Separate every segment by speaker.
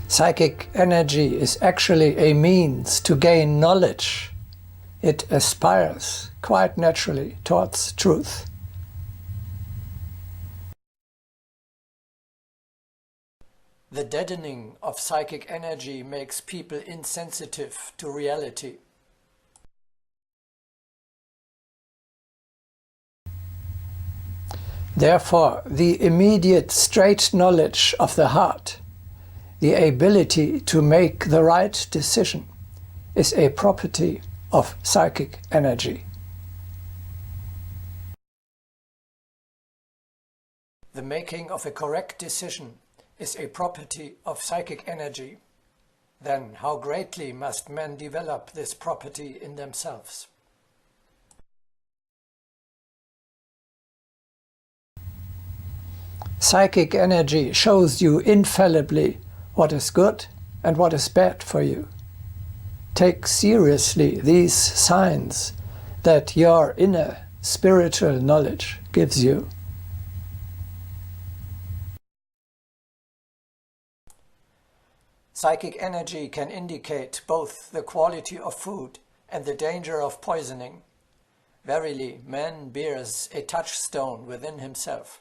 Speaker 1: Psychic energy is actually a means to gain knowledge. It aspires quite naturally towards truth. The deadening of psychic energy makes people insensitive to reality. Therefore, the immediate straight knowledge of the heart, the ability to make the right decision, is a property of psychic energy. The making of a correct decision is a property of psychic energy. Then how greatly must men develop this property in themselves? Psychic energy shows you infallibly what is good and what is bad for you. Take seriously these signs that your inner spiritual knowledge gives you. Psychic energy can indicate both the quality of food and the danger of poisoning. Verily, man bears a touchstone within himself.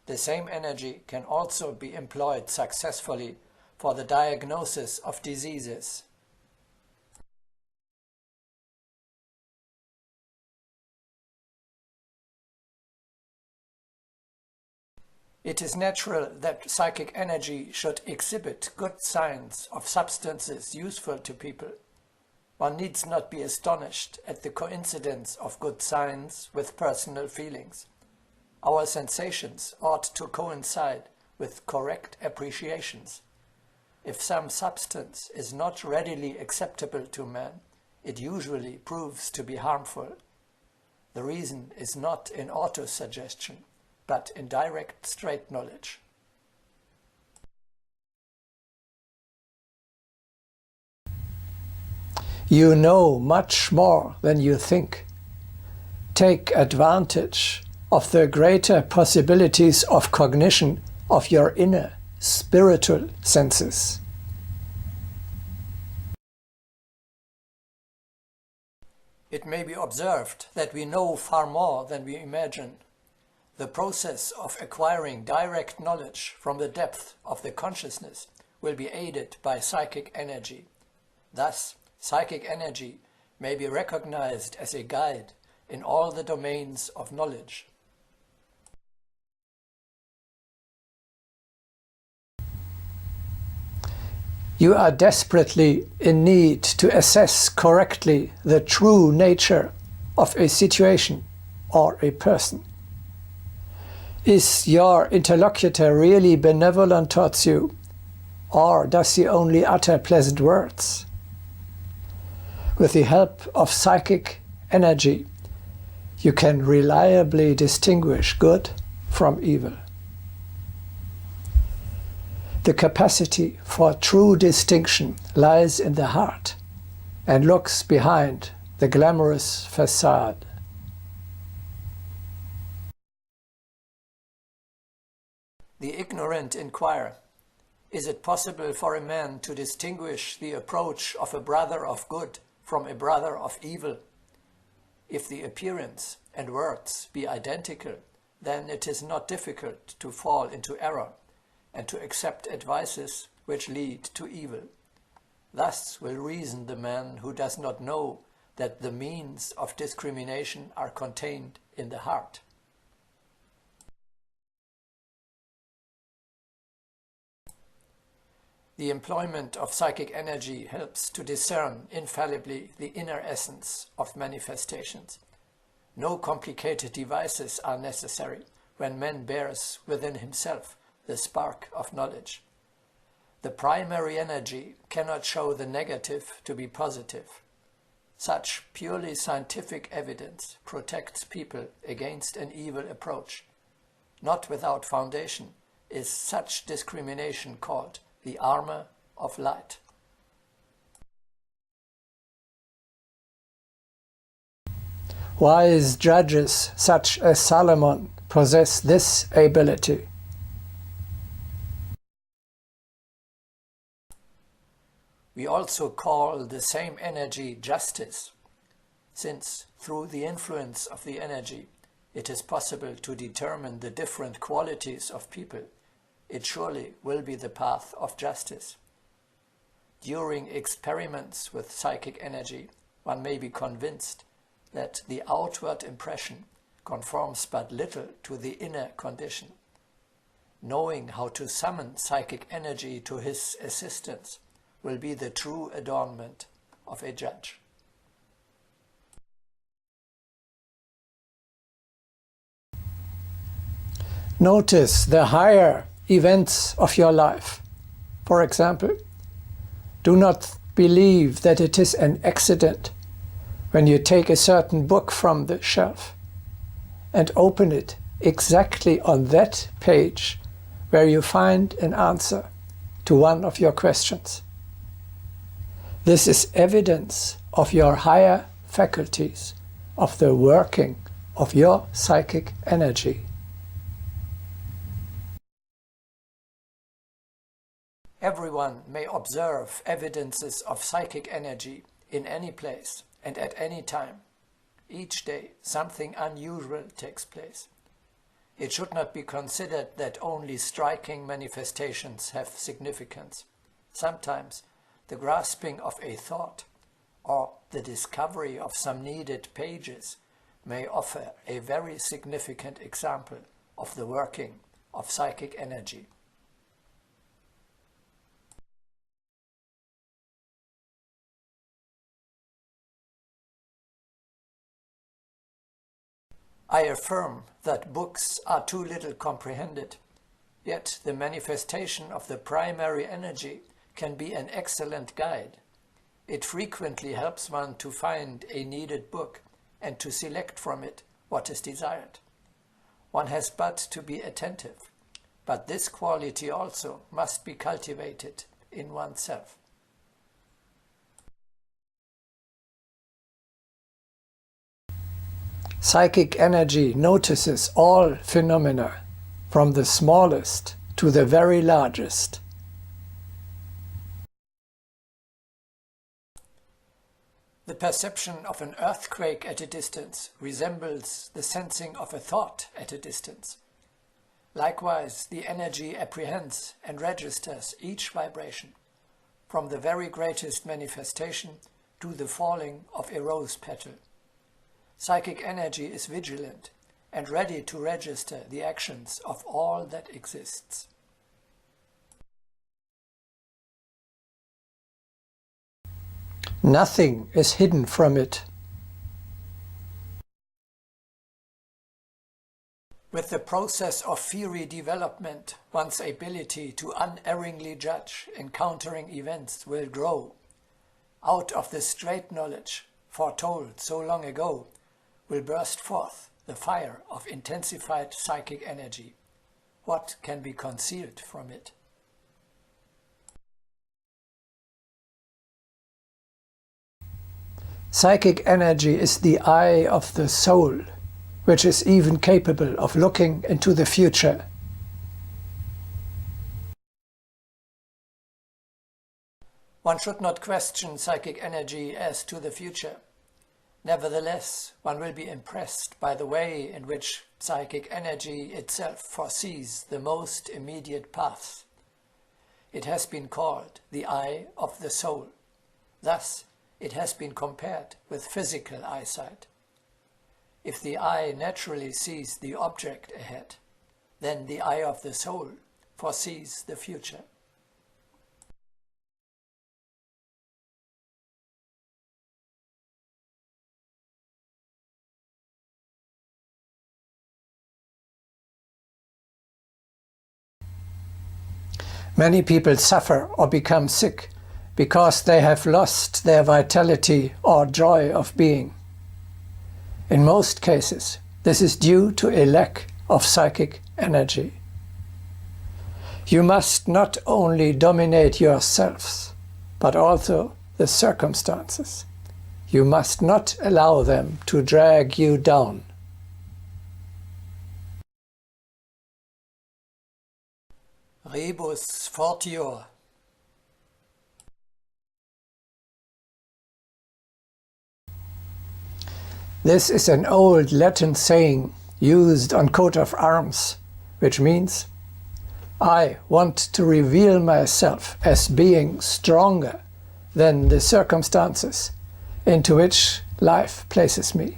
Speaker 1: The same energy can also be employed successfully for the diagnosis of diseases. It is natural that psychic energy should exhibit good signs of substances useful to people. One needs not be astonished at the coincidence of good signs with personal feelings. Our sensations ought to coincide with correct appreciations. If some substance is not readily acceptable to man, it usually proves to be harmful. The reason is not in autosuggestion, but in direct straight knowledge. You know much more than you think. Take advantage of the greater possibilities of cognition of your inner spiritual senses. It may be observed that we know far more than we imagine. The process of acquiring direct knowledge from the depth of the consciousness will be aided by psychic energy. Thus, psychic energy may be recognized as a guide in all the domains of knowledge. You are desperately in need to assess correctly the true nature of a situation or a person. Is your interlocutor really benevolent towards you, or does he only utter pleasant words? With the help of psychic energy, you can reliably distinguish good from evil. The capacity for true distinction lies in the heart and looks behind the glamorous facade. The ignorant inquire, is it possible for a man to distinguish the approach of a brother of good from a brother of evil? If the appearance and words be identical, then it is not difficult to fall into error and to accept advices which lead to evil. Thus will reason the man who does not know that the means of discrimination are contained in the heart. The employment of psychic energy helps to discern infallibly the inner essence of manifestations. No complicated devices are necessary when man bears within himself the spark of knowledge. The primary energy cannot show the negative to be positive. Such purely scientific evidence protects people against an evil approach. Not without foundation is such discrimination called the armor of light. Wise judges such as Solomon possess this ability. We also call the same energy justice, since through the influence of the energy it is possible to determine the different qualities of people. It surely will be the path of justice. During experiments with psychic energy, one may be convinced that the outward impression conforms but little to the inner condition. Knowing how to summon psychic energy to his assistance will be the true adornment of a judge. Notice the higher events of your life. For example, do not believe that it is an accident when you take a certain book from the shelf and open it exactly on that page where you find an answer to one of your questions. This is evidence of your higher faculties, of the working of your psychic energy. Everyone may observe evidences of psychic energy in any place and at any time. Each day something unusual takes place. It should not be considered that only striking manifestations have significance. Sometimes the grasping of a thought or the discovery of some needed pages may offer a very significant example of the working of psychic energy. I affirm that books are too little comprehended, yet the manifestation of the primary energy can be an excellent guide. It frequently helps one to find a needed book and to select from it what is desired. One has but to be attentive, but this quality also must be cultivated in oneself. Psychic energy notices all phenomena, from the smallest to the very largest. The perception of an earthquake at a distance resembles the sensing of a thought at a distance. Likewise, the energy apprehends and registers each vibration, from the very greatest manifestation to the falling of a rose petal. Psychic energy is vigilant and ready to register the actions of all that exists. Nothing is hidden from it. With the process of theory development, one's ability to unerringly judge encountering events will grow. Out of the straight knowledge, foretold so long ago, will burst forth the fire of intensified psychic energy. What can be concealed from it? Psychic energy is the eye of the soul, which is even capable of looking into the future. One should not question psychic energy as to the future. Nevertheless, one will be impressed by the way in which psychic energy itself foresees the most immediate paths. It has been called the eye of the soul. Thus, it has been compared with physical eyesight. If the eye naturally sees the object ahead, then the eye of the soul foresees the future. Many people suffer or become sick because they have lost their vitality or joy of being. In most cases, this is due to a lack of psychic energy. You must not only dominate yourselves, but also the circumstances. You must not allow them to drag you down. Rebus fortior. This is an old Latin saying used on coat of arms, which means, I want to reveal myself as being stronger than the circumstances into which life places me.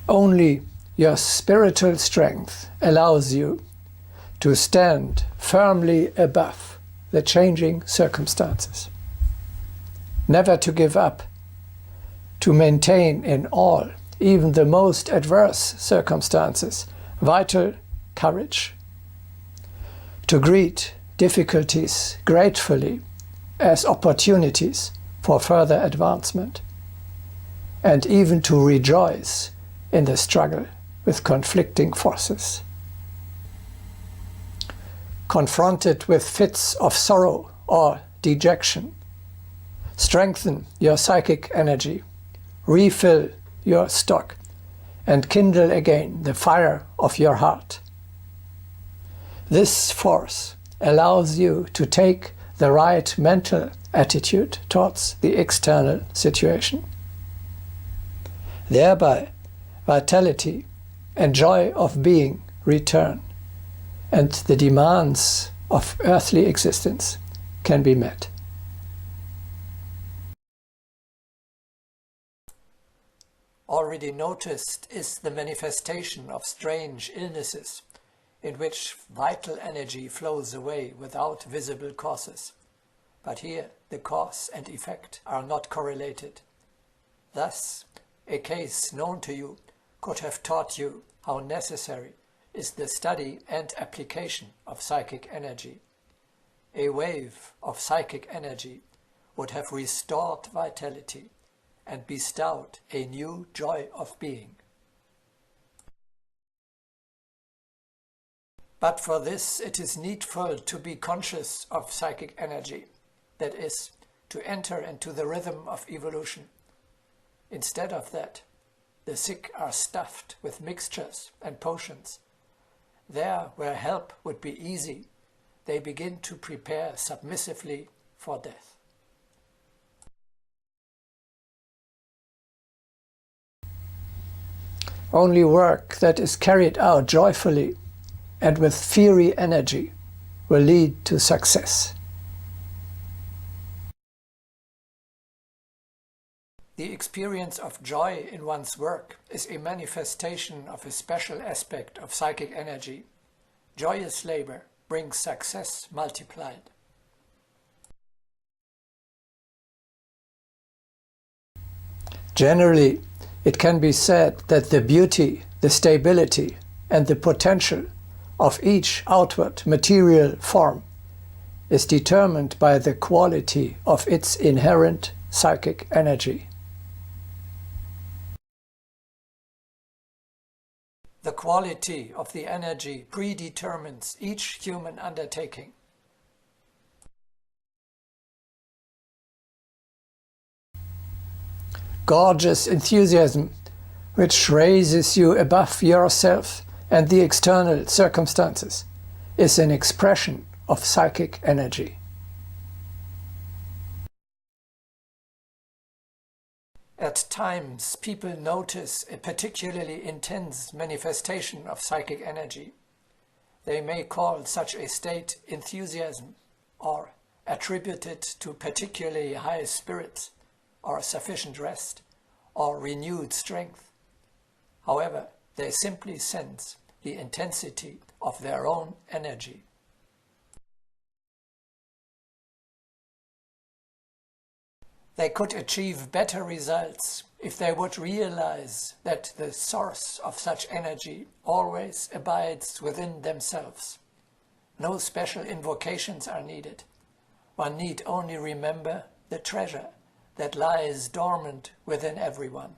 Speaker 1: Only your spiritual strength allows you to stand firmly above the changing circumstances, never to give up, to maintain in all, even the most adverse circumstances, vital courage, to greet difficulties gratefully as opportunities for further advancement, and even to rejoice in the struggle with conflicting forces. Confronted with fits of sorrow or dejection, strengthen your psychic energy, refill your stock, and kindle again the fire of your heart. This force allows you to take the right mental attitude towards the external situation. Thereby, vitality and joy of being return, and the demands of earthly existence can be met. Already noticed is the manifestation of strange illnesses, in which vital energy flows away without visible causes. But here the cause and effect are not correlated. Thus, a case known to you could have taught you how necessary is the study and application of psychic energy. A wave of psychic energy would have restored vitality and bestowed a new joy of being. But for this it is needful to be conscious of psychic energy, that is, to enter into the rhythm of evolution. Instead of that, the sick are stuffed with mixtures and potions. There where help would be easy, they begin to prepare submissively for death. Only work that is carried out joyfully and with fiery energy will lead to success. The experience of joy in one's work is a manifestation of a special aspect of psychic energy. Joyous labor brings success multiplied. Generally, it can be said that the beauty, the stability, and the potential of each outward material form is determined by the quality of its inherent psychic energy. The quality of the energy predetermines each human undertaking. Gorgeous enthusiasm, which raises you above yourself and the external circumstances, is an expression of psychic energy. At times, people notice a particularly intense manifestation of psychic energy. They may call such a state enthusiasm, or attribute it to particularly high spirits, or sufficient rest, or renewed strength. However, they simply sense the intensity of their own energy. They could achieve better results if they would realize that the source of such energy always abides within themselves. No special invocations are needed. One need only remember the treasure that lies dormant within everyone.